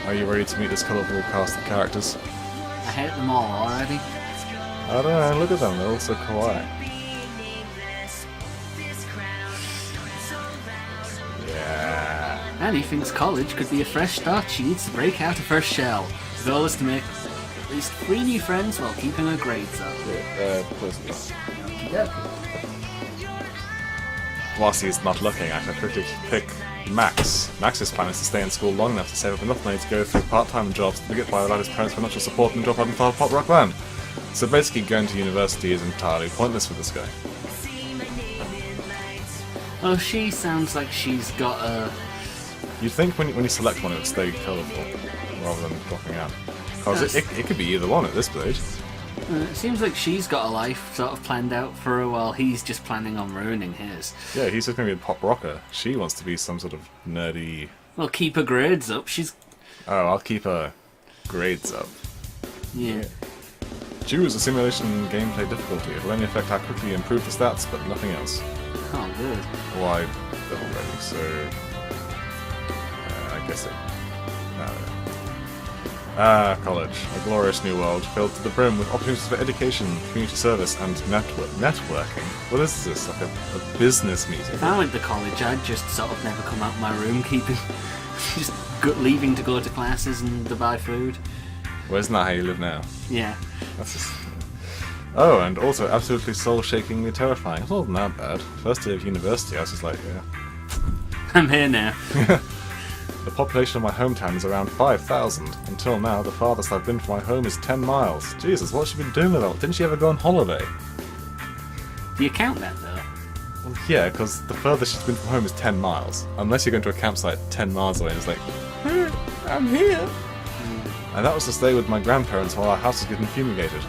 Are you ready to meet this colourful cast of characters? I hate them all already. I don't know, look at them, they're all so kawaii. Yeah. Annie thinks college could be a fresh start. She needs to break out of her shell. The goal is to make at least 3 new friends while keeping her grades up. Please. Yeah. Whilst he's not looking, I can quickly pick Max. Max's plan is to stay in school long enough to save up enough money to go through part-time jobs to get by without his parents' financial support and drop out and start a pop rock band. So basically going to university is entirely pointless for this guy. Oh, she sounds like she's got a... You'd think when you select one it would stay colourful, rather than dropping out. Because it could be either one at this stage. It seems like she's got a life sort of planned out for her while he's just planning on ruining his. Yeah, he's just going to be a pop rocker. She wants to be some sort of nerdy... Well, keep her grades up. She's... Oh, I'll keep her grades up. Yeah. Choose a simulation gameplay difficulty. It will only affect how quickly you improve the stats, but nothing else. Oh, good. Well, I did already, so... I guess it... college. A glorious new world, filled to the brim with opportunities for education, community service, and networking. What is this? Like a business meeting? If I went to college, I'd just sort of never come out of my room, just leaving to go to classes and to buy food. Well, isn't that how you live now? Yeah. That's just... Oh, and also absolutely soul-shakingly terrifying. It wasn't that bad. First day of university, I was just like, yeah. I'm here now. The population of my hometown is around 5,000. Until now, the farthest I've been from my home is 10 miles. Jesus, what's she been doing with that? Didn't she ever go on holiday? Do you count that, though? Well, yeah, because the furthest she's been from home is 10 miles. Unless you're going to a campsite 10 miles away and it's like, hey, I'm here. And that was to stay with my grandparents while our house was getting fumigated.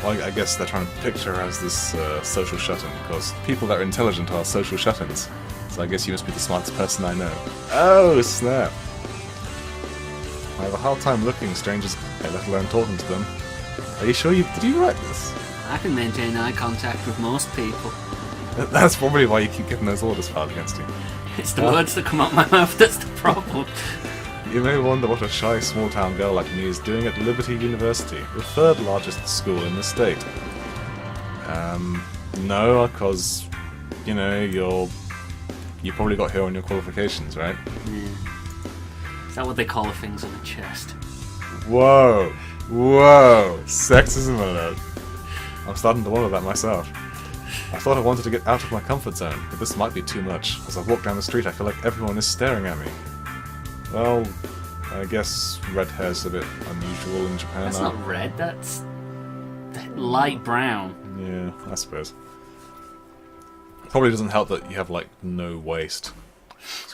Well, I guess they're trying to picture her as this social shut-in, because people that are intelligent are social shut-ins. So I guess you must be the smartest person I know. Oh, snap! I have a hard time looking strangers, let alone talking to them. Are you sure did you write this? I can maintain eye contact with most people. That's probably why you keep getting those orders filed against you. It's the words that come out my mouth that's the problem. You may wonder what a shy small-town girl like me is doing at Liberty University, the 3rd largest school in the state. No, because, you know, you probably got here on your qualifications, right? Yeah. Is that what they call the things on the chest? Whoa! Whoa! Sexism alert. I'm starting to wonder that myself. I thought I wanted to get out of my comfort zone, but this might be too much. As I walk down the street, I feel like everyone is staring at me. Well, I guess red hair's a bit unusual in Japan. That's not red, that's light brown. Yeah, I suppose. Probably doesn't help that you have, like, no waist.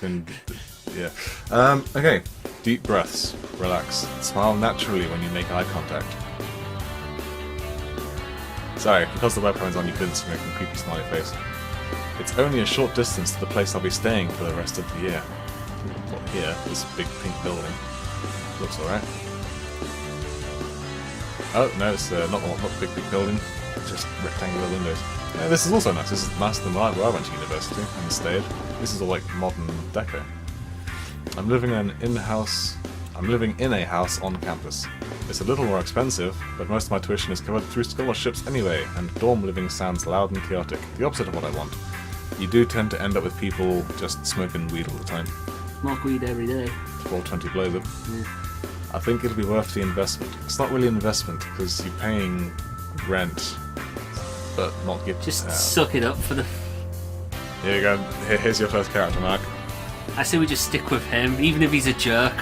Yeah. Okay. Deep breaths. Relax. Smile naturally when you make eye contact. Sorry, because the webcam's on, you couldn't see me making a creepy smiley face. It's only a short distance to the place I'll be staying for the rest of the year. Well, here, this big pink building. Looks alright. Oh, no, it's not big building. It's just rectangular windows. Yeah, this is also nice. This is nicer than where I went to university and stayed. This is all like modern deco. I'm living in a house on campus. It's a little more expensive, but most of my tuition is covered through scholarships anyway, and dorm living sounds loud and chaotic. The opposite of what I want. You do tend to end up with people just smoking weed all the time. Smoke weed every day. 420 blows it. Yeah. I think it'll be worth the investment. It's not really an investment, because you're paying rent, but not getting... Just suck it up for the... Here you go. Here's your first character, Mark. I say we just stick with him, even if he's a jerk.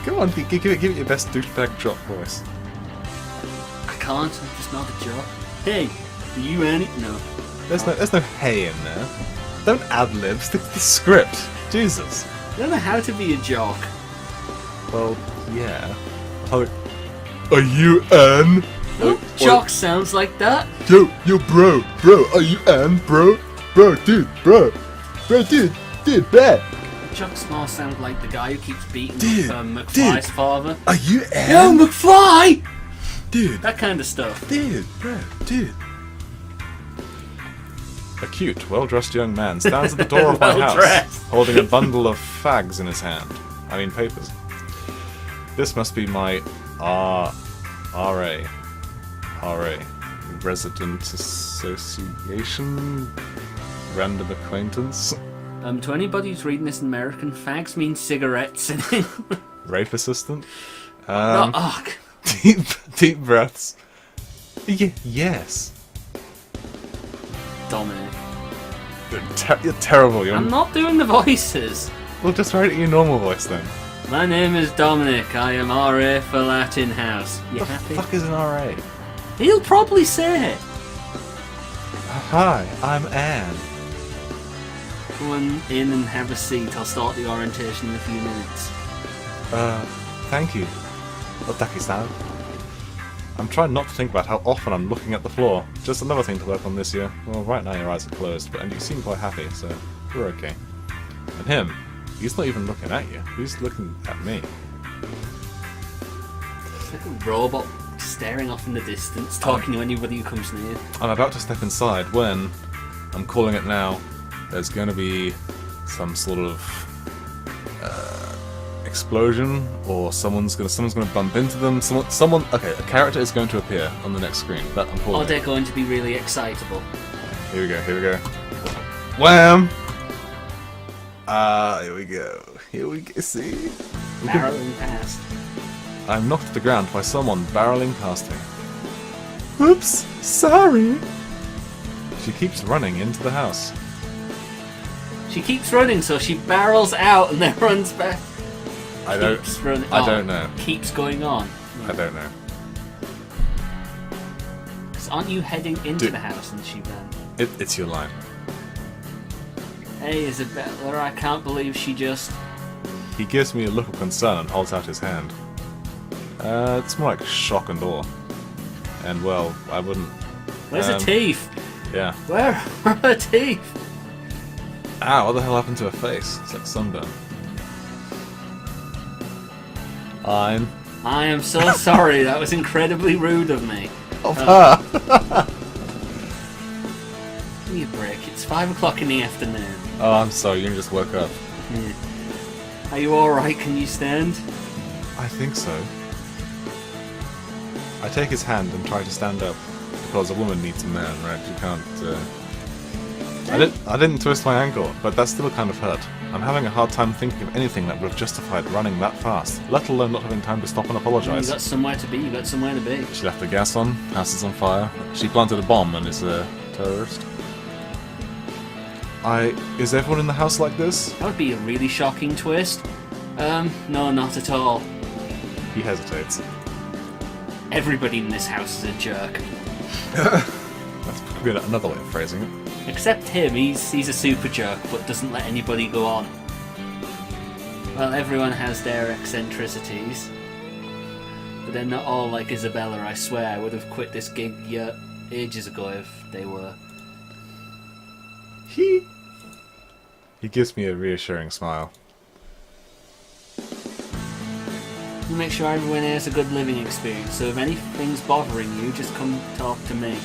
Come on, give it your best douchebag drop voice. I can't, I'm just not a jerk. Hey, are you Annie? No. There's no hey in there. Don't ad-lib, stick to the script. Jesus. I don't know how to be a jock. Well, yeah. Are you Anne? Jock sounds like that. Yo, bro, are you Anne, bro, dude, bad. Jock's more sound like the guy who keeps beating McFly's father. Are you Anne? Yo, McFly! Dude. That kind of stuff. Dude, bro, dude. A cute, well-dressed young man stands at the door of my house, Well-dressed. holding a bundle of fags in his hand. I mean, papers. This must be my RA. Resident Association? Random acquaintance? To anybody who's reading this in American, fags mean cigarettes. Rape assistant? Oh, Deep breaths. Yes. Dominic. You're terrible. You're... I'm not doing the voices. Well, just write it in your normal voice then. My name is Dominic. I am RA for Latin House. You happy? What the fuck is an RA? He'll probably say it. Hi, I'm Anne. Come on in and have a seat. I'll start the orientation in a few minutes. Thank you. Otaki-san. I'm trying not to think about how often I'm looking at the floor. Just another thing to work on this year. Well, right now your eyes are closed, and you seem quite happy, so we're okay. And him, he's not even looking at you. He's looking at me. It's like a robot staring off in the distance, talking to anybody who comes near. I'm about to step inside when, I'm calling it now, there's going to be some sort of explosion, or someone's gonna bump into them. Okay, a character is going to appear on the next screen. That I'm calling. Or they're going to be really excitable. Here we go. Wham! Here we go. See? Barreling past. I'm knocked to the ground by someone barreling past me. Oops, sorry. She keeps running into the house. She keeps running, so she barrels out and then runs back. I don't know. Keeps going on. I don't know. Because aren't you heading into the house and she ran? It's your line. Hey, Isabella, I can't believe she just... He gives me a look of concern and holds out his hand. It's more like shock and awe. And, well, I wouldn't... Where's her teeth? Yeah. Where are her teeth? Ow, what the hell happened to her face? It's like sunburn. I am so sorry, that was incredibly rude of me. Of her! Give me a break, it's 5 o'clock in the afternoon. Oh, I'm sorry, you just woke up. Yeah. Are you alright? Can you stand? I think so. I take his hand and try to stand up, because a woman needs a man, right? You can't, I didn't twist my ankle, but that still kind of hurt. I'm having a hard time thinking of anything that would have justified running that fast, let alone not having time to stop and apologise. You got somewhere to be, She left the gas on, house is on fire. She planted a bomb and is a terrorist. Is everyone in the house like this? That would be a really shocking twist. No, not at all. He hesitates. Everybody in this house is a jerk. That's probably another way of phrasing it. Except him, he's a super jerk, but doesn't let anybody go on. Well, everyone has their eccentricities. But they're not all like Isabella, I swear. I would have quit this gig ages ago if they were. He gives me a reassuring smile. You make sure everyone has a good living experience, so if anything's bothering you, just come talk to me.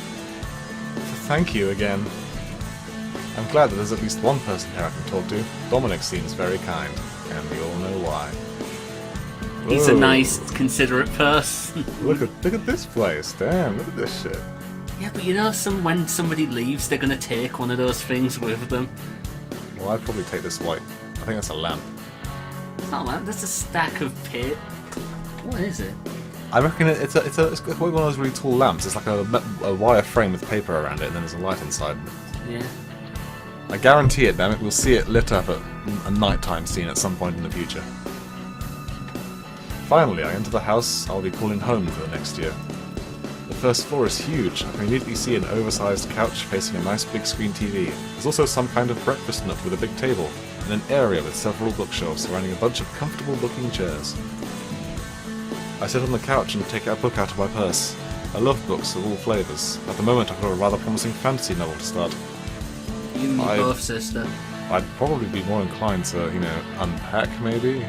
Thank you again. I'm glad that there's at least one person here I can talk to. Dominic seems very kind, and we all know why. He's a Whoa. nice, considerate person. Look at this place. Damn, look at this shit. Yeah, but you know, when somebody leaves, they're gonna take one of those things with them. Well, I'd probably take this white. I think that's a lamp. It's not that. That's a stack of pit. What is it? I reckon it's one of those really tall lamps. It's like a wire frame with paper around it, and then there's a light inside. Yeah. I guarantee it, damn it, we'll see it lit up at a nighttime scene at some point in the future. Finally, I enter the house I'll be calling home for the next year. The first floor is huge. I can immediately see an oversized couch facing a nice big screen TV. There's also some kind of breakfast nook with a big table, and an area with several bookshelves surrounding a bunch of comfortable looking chairs. I sit on the couch and take a book out of my purse. I love books of all flavours. At the moment I've got a rather promising fantasy novel to start. You and me both, sister. I'd probably be more inclined to, unpack maybe.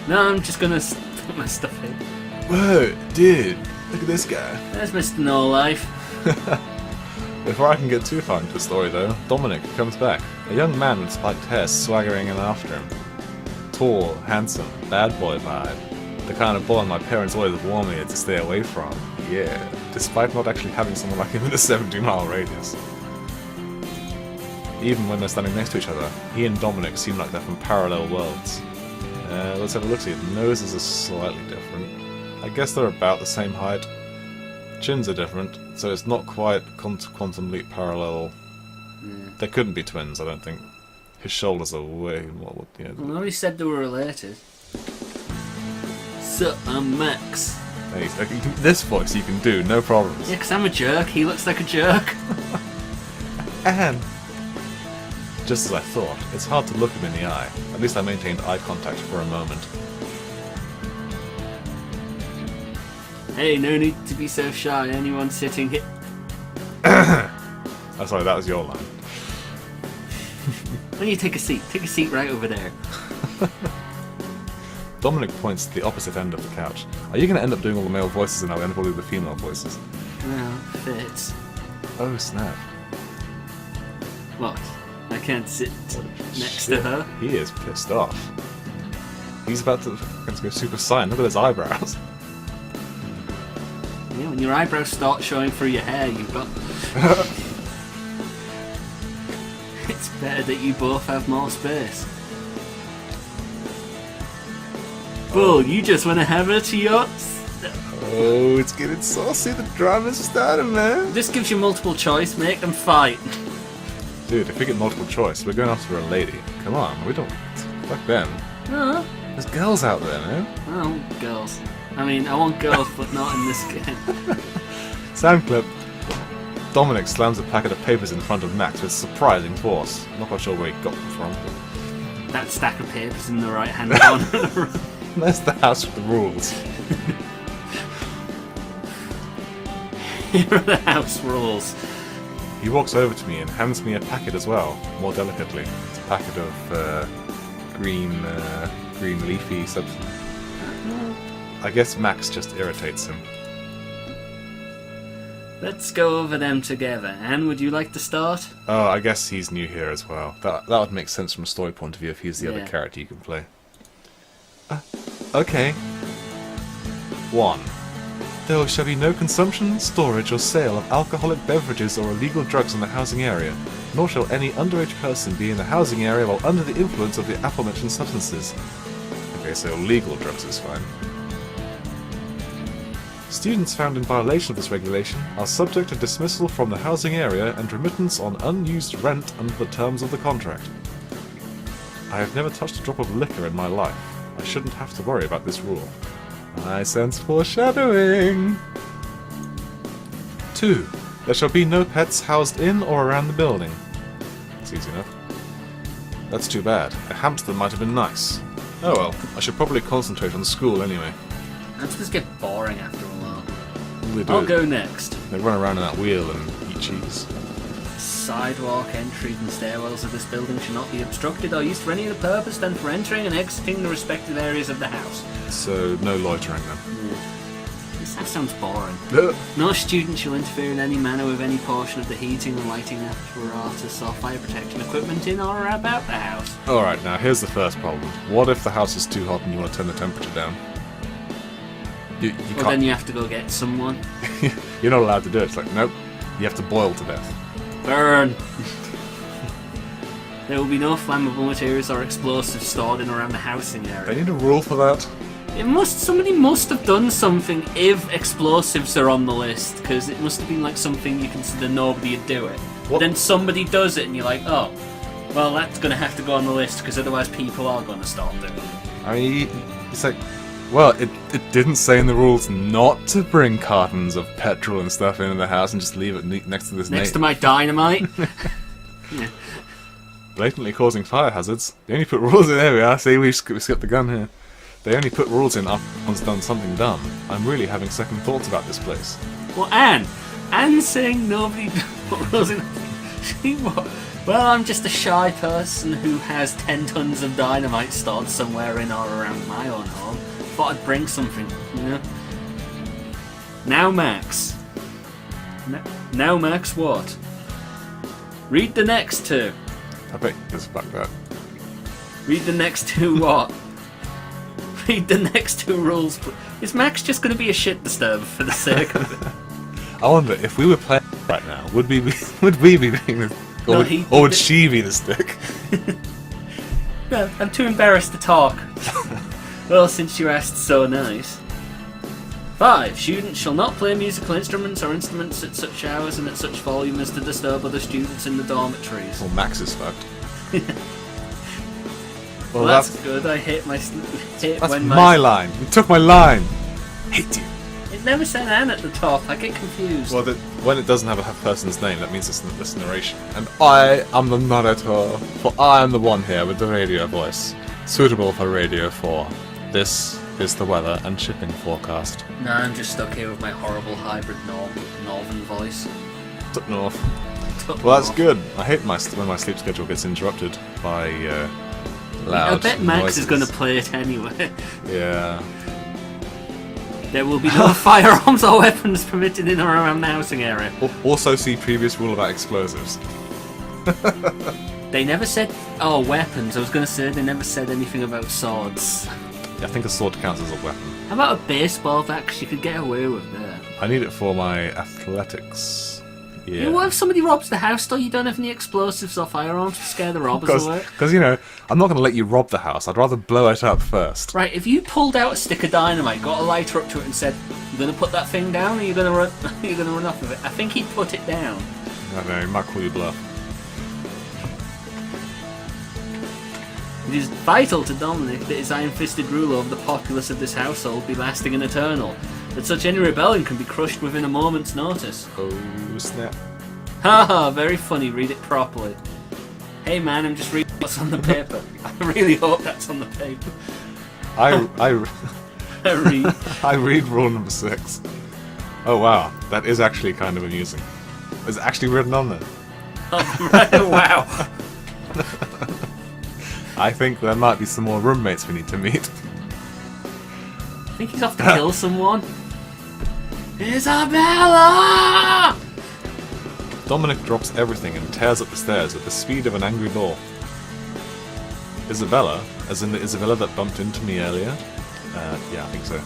No, I'm just gonna put my stuff in. Whoa, dude, look at this guy. There's Mr. No Life. Before I can get too far into the story, though, Dominic comes back. A young man with spiked hair swaggering in after him. Tall, handsome, bad boy vibe. The kind of boy my parents always warned me to stay away from. Yeah, despite not actually having someone like him in a 70-mile radius. Even when they're standing next to each other, he and Dominic seem like they're from parallel worlds. Let's have a look see. The noses are slightly different. I guess they're about the same height. Chins are different, so it's not quite quantum leap parallel. They couldn't be twins, I don't think. His shoulders are way more. You know. Well, nobody said they were related. So, I'm Max. Hey, this voice you can do, no problems. Yeah, 'cause I'm a jerk. He looks like a jerk. And just as I thought, it's hard to look him in the eye. At least I maintained eye contact for a moment. Hey, no need to be so shy. Anyone sitting here... Oh, sorry, that was your line. Why don't you take a seat? Take a seat right over there. Dominic points to the opposite end of the couch. Are you going to end up doing all the male voices and I'll end up doing the female voices? Well, fits. Oh, snap. What? I can't sit next to her? He is pissed off. He's about to go Super Saiyan. Look at his eyebrows. Yeah, when your eyebrows start showing through your hair, you've got... It's better that you both have more space. Bull, you just want to have her to your... Oh, it's getting saucy. The drama's starting, man. This gives you multiple choice. Make them fight. Dude, if we get multiple choice, we're going after a lady. Come on, we don't... Fuck them. No. There's girls out there, man. I want girls. I mean, I want girls, but not in this game. Sound clip. Dominic slams a packet of papers in front of Max with surprising force. I'm not quite sure where he got them from. That stack of papers in the right-hand corner. That's the house with the rules. Here are the house rules. He walks over to me and hands me a packet as well, more delicately. It's a packet of green leafy substance. I guess Max just irritates him. Let's go over them together. Anne, would you like to start? Oh, I guess he's new here as well. That would make sense from a story point of view if he's the other character you can play. Okay. 1. There shall be no consumption, storage, or sale of alcoholic beverages or illegal drugs in the housing area, nor shall any underage person be in the housing area while under the influence of the aforementioned substances. Okay, so illegal drugs is fine. Students found in violation of this regulation are subject to dismissal from the housing area and remittance on unused rent under the terms of the contract. I have never touched a drop of liquor in my life. I shouldn't have to worry about this rule. I sense foreshadowing! 2. There shall be no pets housed in or around the building. That's easy enough. That's too bad. A hamster might have been nice. Oh well, I should probably concentrate on school anyway. Hamsters get boring after a while. They do. I'll go next. They run around in that wheel and eat cheese. Sidewalk, entries and stairwells of this building should not be obstructed or used for any other purpose than for entering and exiting the respective areas of the house. So, no loitering then. That sounds boring. No student shall interfere in any manner with any portion of the heating and lighting apparatus or fire protection equipment in or about the house. Alright, now here's the first problem. What if the house is too hot and you want to turn the temperature down? You Well, can't... then you have to go get someone. You're not allowed to do it. It's like, nope, you have to boil to death. Burn! There will be no flammable materials or explosives stored in or around the housing area. They need a rule for that. Somebody must have done something if explosives are on the list, because it must have been like something you consider nobody would do it. What? Then somebody does it and you're like, oh, well that's going to have to go on the list because otherwise people are going to start doing it. I mean, it's like, well, it didn't say in the rules not to bring cartons of petrol and stuff into the house and just leave it next to this... Next to my dynamite? Yeah. Blatantly causing fire hazards. They only put rules in. There we are. See, we skipped the gun here. They only put rules in after someone's done something dumb. I'm really having second thoughts about this place. Well, Anne's saying nobody put rules in. Well, I'm just a shy person who has 10 tons of dynamite stored somewhere in or around my own home. Thought I'd bring something, you know? Now, Max. Now, Max, what? Read the next two. I bet you just fuck that. Read the next two what? Read the next two rules. Is Max just going to be a shit disturber for the sake of it? I wonder if we were playing right now, would we be being the, or, No, or would she be the stick? No, I'm too embarrassed to talk. Well, since you asked so nice. 5. Students shall not play musical instruments or instruments at such hours and at such volume as to disturb other students in the dormitories. Well, Max is fucked. Well, that's good. I hate my... That's my line. You took my line. Hate you. It never said Anne at the top. I get confused. Well, when it doesn't have a person's name, that means it's narration. And I am the narrator, for I am the one here with the radio voice, suitable for Radio 4. This is the weather and shipping forecast. No, I'm just stuck here with my horrible hybrid northern voice. Up north. Up Well, that's north. good. I hate when my sleep schedule gets interrupted by loud I bet Max noises. is going to play it anyway. Yeah. There will be no firearms or weapons permitted in or around the housing area. Also see previous rule about explosives. They never said, oh, weapons. I was going to say they never said anything about swords. I think a sword counts as a weapon. How about a baseball bat? 'Cause you could get away with that. I need it for my athletics. Yeah. What if somebody robs the house store? You don't have any explosives or firearms to scare the robbers away? Because, you know, I'm not going to let you rob the house. I'd rather blow it up first. Right, if you pulled out a stick of dynamite, got a lighter up to it and said, "You gonna put that thing down or you gonna run you're gonna run off with it?" I think he'd put it down. I don't know, he might call you bluff. It is vital to Dominic that his iron-fisted rule over the populace of this household be lasting and eternal, that such any rebellion can be crushed within a moment's notice. Oh, snap. Haha, very funny, read it properly. Hey man, I'm just reading what's on the paper. I really hope that's on the paper. I Read. I read rule number 6. Oh wow, that is actually kind of amusing. It's actually written on there. Oh, right, wow. I think there might be some more roommates we need to meet. I think he's off to kill someone. Isabella! Dominic drops everything and tears up the stairs at the speed of an angry ball. Isabella, as in the Isabella that bumped into me earlier? Yeah, I think so.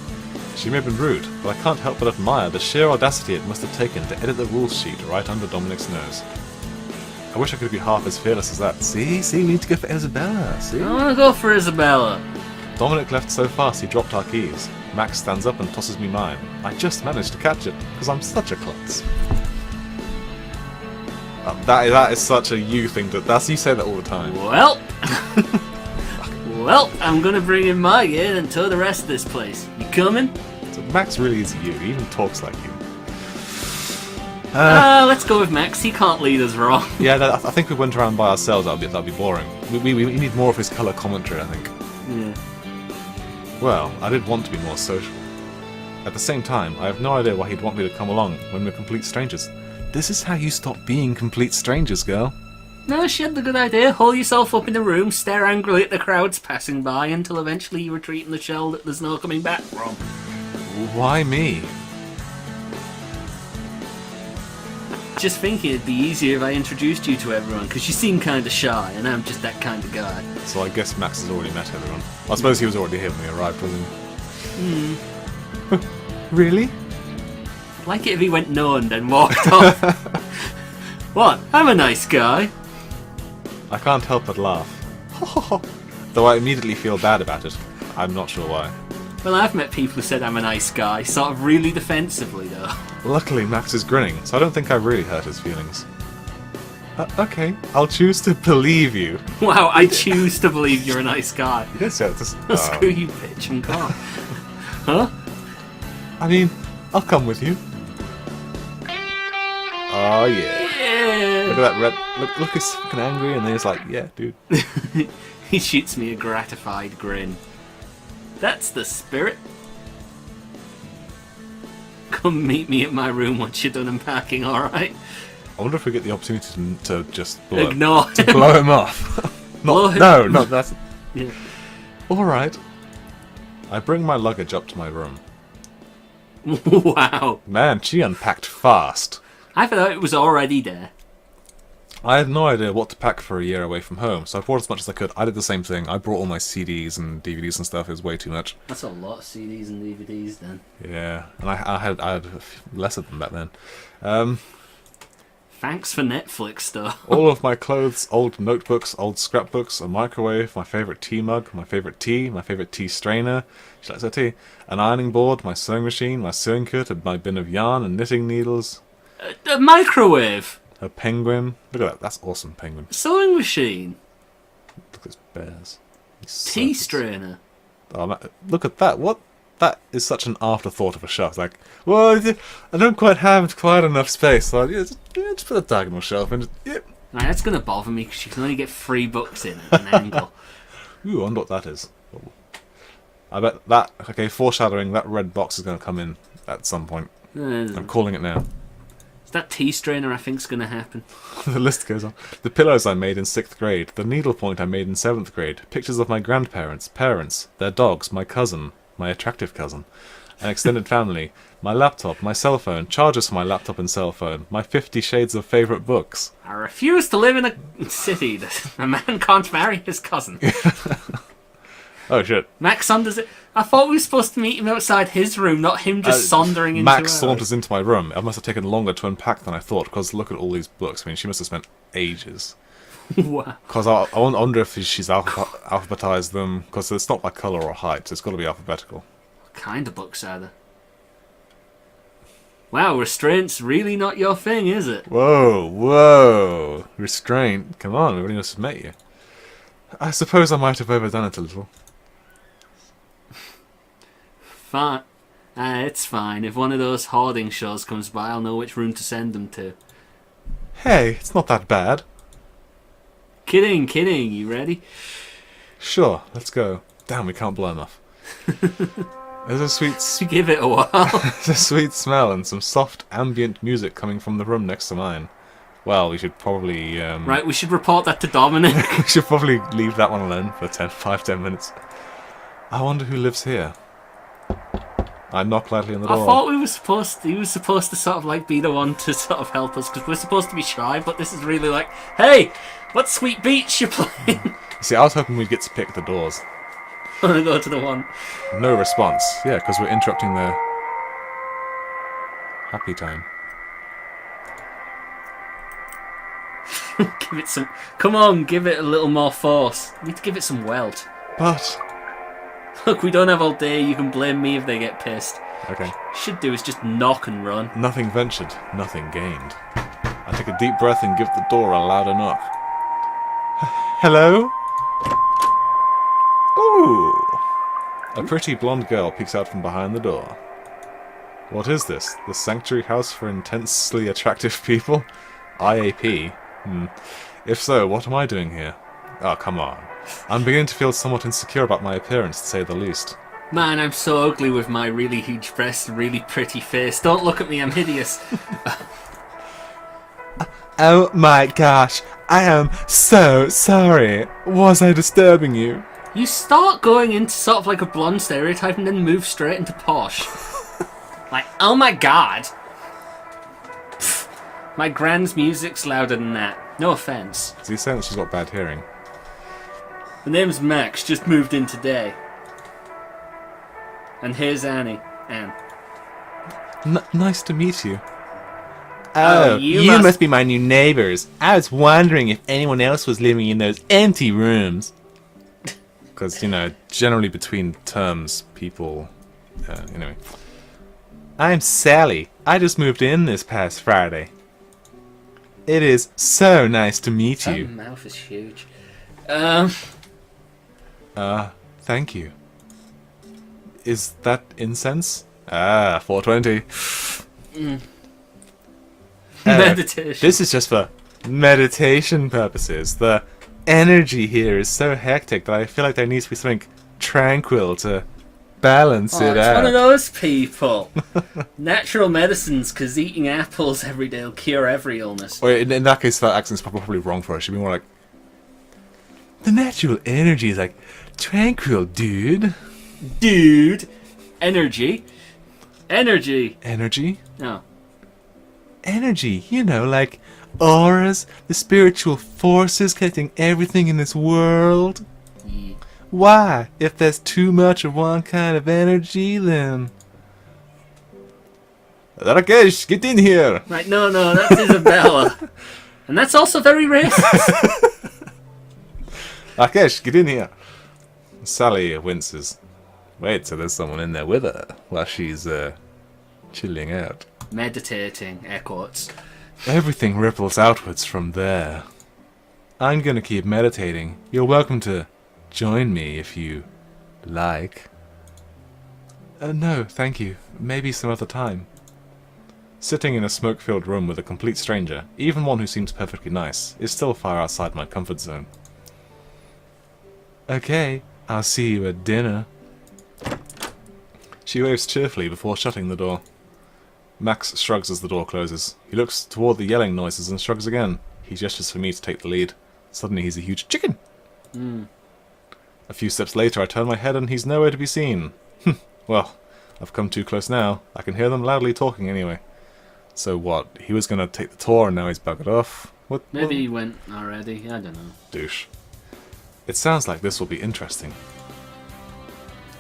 She may have been rude, but I can't help but admire the sheer audacity it must have taken to edit the rules sheet right under Dominic's nose. I wish I could be half as fearless as that. See, we need to go for Isabella, see? I wanna go for Isabella. Dominic left so fast he dropped our keys. Max stands up and tosses me mine. I just managed to catch it, because I'm such a klutz. That is such a you thing you say that all the time. Well, well, I'm gonna bring in my gear and tow the rest of this place. You coming? So Max really is you, he even talks like you. Let's go with Max. He can't lead us wrong. Yeah, I think if we went around by ourselves, that'd be boring. We need more of his colour commentary, I think. Yeah. Well, I did want to be more social. At the same time, I have no idea why he'd want me to come along when we're complete strangers. This is how you stop being complete strangers, girl. No, she had the good idea. Hole yourself up in a room, stare angrily at the crowds passing by until eventually you retreat in the shell that there's no coming back from. Why me? Just thinking it'd be easier if I introduced you to everyone, because you seem kind of shy, and I'm just that kind of guy. So I guess Max has already met everyone. I suppose he was already here when we arrived, wasn't he? Really? I'd like it if he went no and then walked off. What? I'm a nice guy. I can't help but laugh. Though I immediately feel bad about it. I'm not sure why. Well, I've met people who said I'm a nice guy, sort of really defensively, though. Luckily, Max is grinning, so I don't think I really hurt his feelings. Okay, I'll choose to believe you. Wow, I choose to believe you're a nice guy. You did say that. Screw you, bitch, I'm gone. Huh? I mean, I'll come with you. Oh yeah. Yeah. Look at that red. Look, he's fucking angry, and then he's like, "Yeah, dude." He shoots me a gratified grin. That's the spirit. Come meet me at my room once you're done unpacking, alright? I wonder if we get the opportunity to just blow Ignore him. to blow him off. Blow him. No, that's. Yeah. All right. I bring my luggage up to my room. Wow. Man, she unpacked fast. I thought it was already there. I had no idea what to pack for a year away from home, so I brought as much as I could. I did the same thing. I brought all my CDs and DVDs and stuff. It was way too much. That's a lot of CDs and DVDs then. Yeah, and I had less of them back then. Thanks for Netflix, though. All of my clothes, old notebooks, old scrapbooks, a microwave, my favourite tea mug, my favourite tea strainer, she likes her tea, an ironing board, my sewing machine, my sewing kit, my bin of yarn and knitting needles. A microwave! A penguin. Look at that, that's awesome, penguin. Sewing machine. Look at these bears. These Tea serpents. strainer. Oh, look at that, what? That is such an afterthought of a shelf. Like, well, I don't quite have quite enough space, so just put a diagonal shelf and just, yep. Right, that's going to bother me because you can only get 3 books in at an angle. Ooh, I wonder what that is. I bet that, okay, foreshadowing, that red box is going to come in at some point. I'm calling it now. It's that tea strainer I think's going to happen. The list goes on. The pillows I made in 6th grade, the needlepoint I made in 7th grade, pictures of my grandparents, parents, their dogs, my cousin, my attractive cousin, an extended family, my laptop, my cell phone, chargers for my laptop and cell phone, my 50 shades of favourite books. I refuse to live in a city that a man can't marry his cousin. Oh shit. Max saunters it. I thought we were supposed to meet him outside his room, not him just sauntering into Max ours. saunters into my room. It must have taken longer to unpack than I thought, because look at all these books. I mean, she must have spent ages. Wow. Because I wonder if she's alphabetized them, because it's not by colour or height, so it's got to be alphabetical. What kind of books are there? Wow, restraint's really not your thing, is it? Whoa. Restraint. Come on, we've only just met you. I suppose I might have overdone it a little. Fine. It's fine. If one of those hoarding shows comes by, I'll know which room to send them to. Hey, it's not that bad. Kidding. You ready? Sure, let's go. Damn, we can't blow enough. There's a sweet, Give it a while. there's a sweet smell and some soft ambient music coming from the room next to mine. Well, we should probably Right, we should report that to Dominic. we should probably leave that one alone for 5-10 minutes. I wonder who lives here. I knock lightly on the I door. thought he was supposed to sort of like be the one to sort of help us, because we're supposed to be shy, but this is really like, hey, what sweet beats you playing? See, I was hoping we'd get to pick the doors. I want to go to the one. No response. Yeah, because we're interrupting their happy time. Give it some. Come on, give it a little more force. We need to give it some welt. But... Look, we don't have all day. You can blame me if they get pissed. Okay. Should do is just knock and run. Nothing ventured, nothing gained. I take a deep breath and give the door a louder knock. Hello? Ooh! A pretty blonde girl peeks out from behind the door. What is this? The Sanctuary House for Intensely Attractive People? IAP? If so, what am I doing here? Oh, come on. I'm beginning to feel somewhat insecure about my appearance, to say the least. Man, I'm so ugly with my really huge breasts and really pretty face. Don't look at me, I'm hideous. Oh my gosh, I am so sorry. Was I disturbing you? You start going into sort of like a blonde stereotype and then move straight into posh. Like, oh my god. Pfft, my grand's music's louder than that. No offense. Is he saying that she's got bad hearing? The name's Max, just moved in today. And here's Annie. Anne. Nice to meet you. Oh, you must be my new neighbors. I was wondering if anyone else was living in those empty rooms. Because, you know, generally between terms, people... anyway. I'm Sally. I just moved in this past Friday. It is so nice to meet you. Her mouth is huge. Thank you. Is that incense? Ah, 420. Meditation. This is just for meditation purposes. The energy here is so hectic that I feel like there needs to be something tranquil to balance it it's out. one of those people. Natural medicines, because eating apples every day will cure every illness. Wait, in that case, that accent's probably wrong for us. It should be more like... The natural energy is like, tranquil, dude. Dude. Energy. Energy. Energy? No. Energy, you know, like auras, the spiritual forces connecting everything in this world. Yeah. Why? If there's too much of one kind of energy, then... Rakesh, get in here! Right, no, that's Isabella. And that's also very racist. Rakesh, get in here! Sally winces. Wait till there's someone in there with her while she's, chilling out. Meditating, air quotes. Everything ripples outwards from there. I'm gonna keep meditating. You're welcome to join me if you like. No, thank you. Maybe some other time. Sitting in a smoke-filled room with a complete stranger, even one who seems perfectly nice, is still far outside my comfort zone. Okay, I'll see you at dinner. She waves cheerfully before shutting the door. Max shrugs as the door closes. He looks toward the yelling noises and shrugs again. He gestures for me to take the lead. Suddenly he's a huge chicken! A few steps later I turn my head and he's nowhere to be seen. Well, I've come too close now. I can hear them loudly talking anyway. So what, he was gonna take the tour and now he's buggered off? What? Maybe he went already, I don't know. Douche. It sounds like this will be interesting.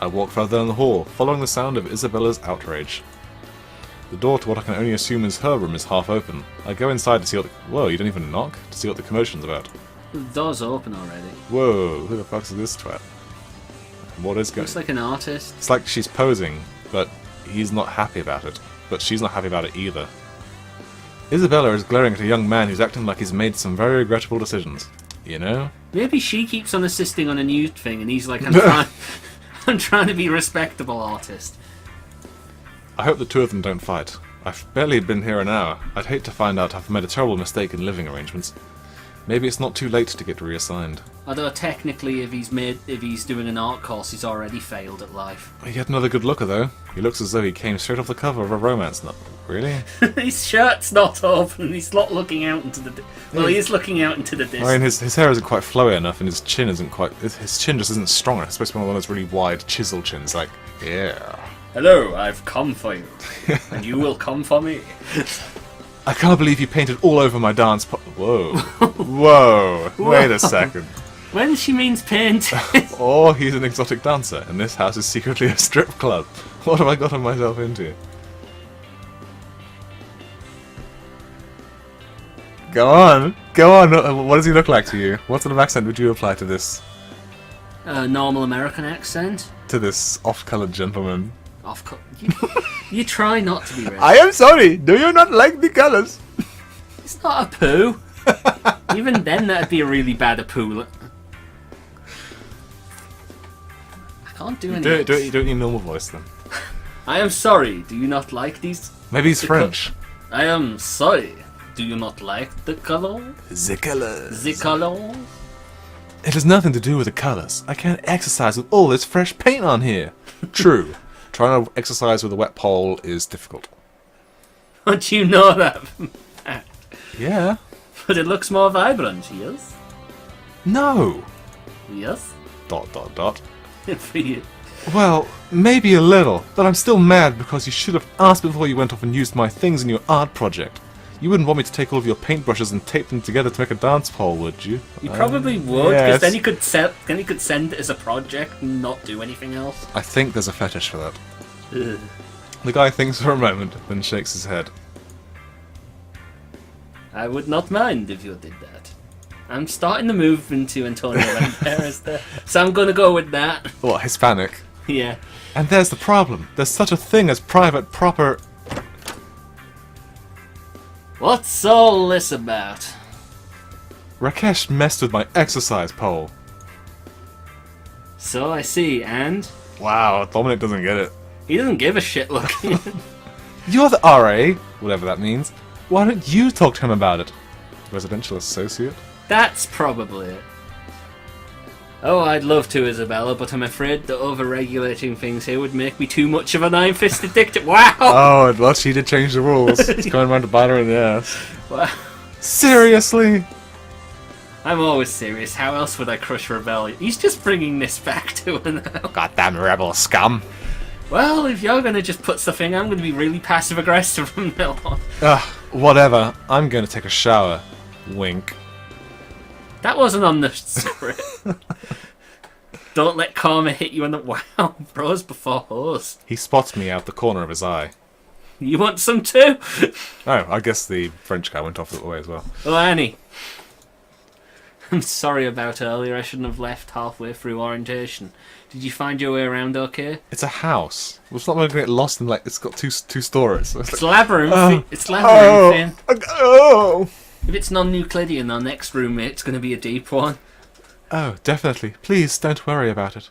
I walk further down the hall, following the sound of Isabella's outrage. The door to what I can only assume is her room is half open. I go inside to see what the... Whoa, you don't even knock? To see what the commotion's about. The door's open already. Whoa, who the fuck's this twat? What is going... Looks like an artist. It's like she's posing, but he's not happy about it. But she's not happy about it either. Isabella is glaring at a young man who's acting like he's made some very regrettable decisions. You know? Maybe she keeps on assisting on a new thing and he's like, I'm trying to be a respectable artist. I hope the two of them don't fight. I've barely been here an hour. I'd hate to find out I've made a terrible mistake in living arrangements. Maybe it's not too late to get reassigned. Although technically if he's doing an art course, he's already failed at life. Yet another good looker though. He looks as though he came straight off the cover of a romance novel. Really? His shirt's not open and he's not looking out into the... Well, he is looking out into the distance. I mean, his hair isn't quite flowy enough and his chin isn't quite... His chin just isn't strong enough. It's supposed to be one of those really wide chisel chins, like, yeah. Hello, I've come for you. And you will come for me. I can't believe you painted all over my dance Whoa. Whoa. Wait a second. When she means paint. Or he's an exotic dancer, and this house is secretly a strip club. What have I gotten myself into? Go on. Go on. What does he look like to you? What sort of accent would you apply to this? Normal American accent. To this off-coloured gentleman. You try not to be racist. I am sorry. Do you not like the colours? It's not a poo. Even then, that'd be a really bad a poo. I can't do any. Do it in your normal voice then. I am sorry. Do you not like these? Maybe he's French. I am sorry. Do you not like the color? The colours. The color? It has nothing to do with the colours. I can't exercise with all this fresh paint on here. True. Trying to exercise with a wet pole is difficult. Don't you know that? Yeah. But it looks more vibrant, yes? No. Yes? ... For you. Well, maybe a little, but I'm still mad because you should have asked before you went off and used my things in your art project. You wouldn't want me to take all of your paintbrushes and tape them together to make a dance pole, would you? You probably would, because yes. then you could send it as a project and not do anything else. I think there's a fetish for that. Ugh. The guy thinks for a moment, then shakes his head. I would not mind if you did that. I'm starting to move into Antonio Banderas there, so I'm gonna go with that. What, Hispanic? Yeah. And there's the problem. There's such a thing as private, proper... What's all this about? Rakesh messed with my exercise pole. So I see, and? Wow, Dominic doesn't get it. He doesn't give a shit, look. You're the RA, whatever that means. Why don't you talk to him about it? Residential associate? That's probably it. Oh, I'd love to, Isabella, but I'm afraid that over-regulating things here would make me too much of an iron-fisted dictator. Wow! Oh, well, she did change the rules. It's going around to bite her in the ass. Wow. Seriously? I'm always serious. How else would I crush rebellion? He's just bringing this back to her now. Goddamn rebel scum. Well, if you're going to just put stuff in, I'm going to be really passive-aggressive from now on. Whatever. I'm going to take a shower. Wink. That wasn't on the script. Don't let karma hit you on the... Wow, bros before hoes. He spots me out the corner of his eye. You want some too? Oh, I guess the French guy went off the way as well. Oh, Annie. I'm sorry about earlier. I shouldn't have left halfway through orientation. Did you find your way around okay? It's a house. It's not going to get lost in, like, it's got two stories. So It's labyrinth. It's labyrinth. Oh! If it's non-Euclidean, our next roommate's going to be a deep one. Oh, definitely. Please don't worry about it.